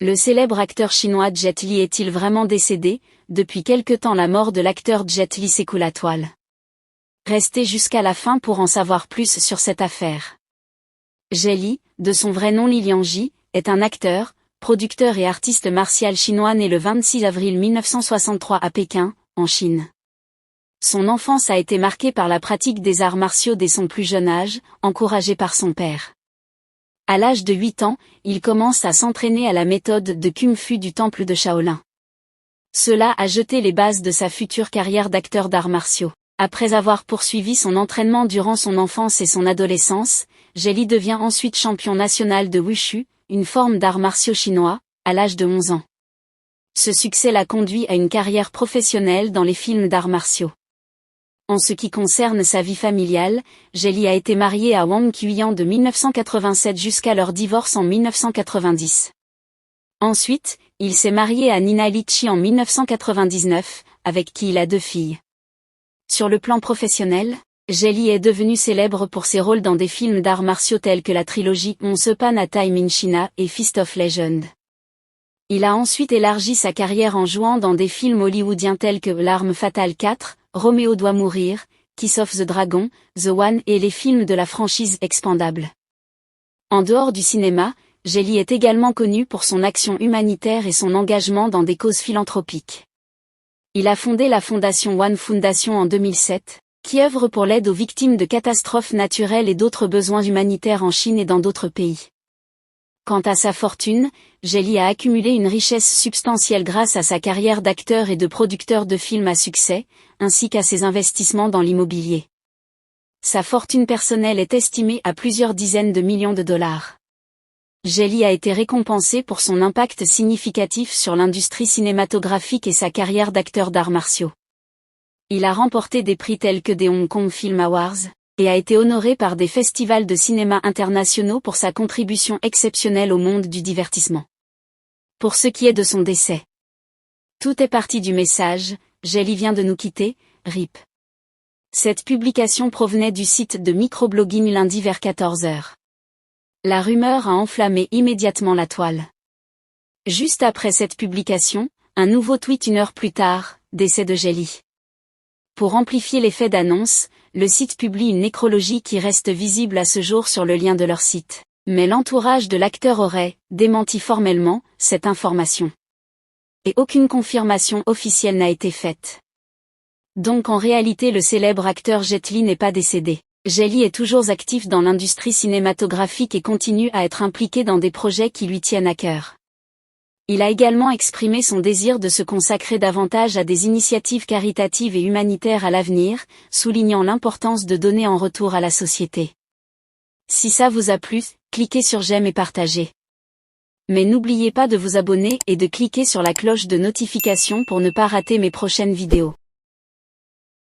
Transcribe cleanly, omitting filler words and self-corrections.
Le célèbre acteur chinois Jet Li est-il vraiment décédé? Depuis quelque temps la mort de l'acteur Jet Li secoue la toile. Restez jusqu'à la fin pour en savoir plus sur cette affaire. Jet Li, de son vrai nom Li Lianji, est un acteur, producteur et artiste martial chinois né le 26 avril 1963 à Pékin, en Chine. Son enfance a été marquée par la pratique des arts martiaux dès son plus jeune âge, encouragé par son père. À l'âge de 8 ans, il commence à s'entraîner à la méthode de Kung Fu du temple de Shaolin. Cela a jeté les bases de sa future carrière d'acteur d'arts martiaux. Après avoir poursuivi son entraînement durant son enfance et son adolescence, Jet Li devient ensuite champion national de Wushu, une forme d'arts martiaux chinois, à l'âge de 11 ans. Ce succès l'a conduit à une carrière professionnelle dans les films d'arts martiaux. En ce qui concerne sa vie familiale, Jet Li a été marié à Wang Qiyan de 1987 jusqu'à leur divorce en 1990. Ensuite, il s'est marié à Nina Litchi en 1999, avec qui il a 2 filles. Sur le plan professionnel, Jet Li est devenu célèbre pour ses rôles dans des films d'arts martiaux tels que la trilogie Once Upon a Time in China et Fist of Legend. Il a ensuite élargi sa carrière en jouant dans des films hollywoodiens tels que L'Arme Fatale 4, Roméo doit mourir, Kiss of the Dragon, The One et les films de la franchise Expendable. En dehors du cinéma, Jet Li est également connu pour son action humanitaire et son engagement dans des causes philanthropiques. Il a fondé la fondation One Foundation en 2007, qui œuvre pour l'aide aux victimes de catastrophes naturelles et d'autres besoins humanitaires en Chine et dans d'autres pays. Quant à sa fortune, Jet Li a accumulé une richesse substantielle grâce à sa carrière d'acteur et de producteur de films à succès, ainsi qu'à ses investissements dans l'immobilier. Sa fortune personnelle est estimée à plusieurs dizaines de millions de dollars. Jet Li a été récompensé pour son impact significatif sur l'industrie cinématographique et sa carrière d'acteur d'arts martiaux. Il a remporté des prix tels que des Hong Kong Film Awards, et a été honoré par des festivals de cinéma internationaux pour sa contribution exceptionnelle au monde du divertissement. Pour ce qui est de son décès, tout est parti du message, Jet Li vient de nous quitter, RIP. Cette publication provenait du site de microblogging lundi vers 14h. La rumeur a enflammé immédiatement la toile. Juste après cette publication, un nouveau tweet 1 heure plus tard, décès de Jet Li. Pour amplifier l'effet d'annonce, le site publie une nécrologie qui reste visible à ce jour sur le lien de leur site. Mais l'entourage de l'acteur aurait démenti formellement cette information. Et aucune confirmation officielle n'a été faite. Donc en réalité le célèbre acteur Jet Li n'est pas décédé. Jet Li est toujours actif dans l'industrie cinématographique et continue à être impliqué dans des projets qui lui tiennent à cœur. Il a également exprimé son désir de se consacrer davantage à des initiatives caritatives et humanitaires à l'avenir, soulignant l'importance de donner en retour à la société. Si ça vous a plu, cliquez sur j'aime et partagez. Mais n'oubliez pas de vous abonner et de cliquer sur la cloche de notification pour ne pas rater mes prochaines vidéos.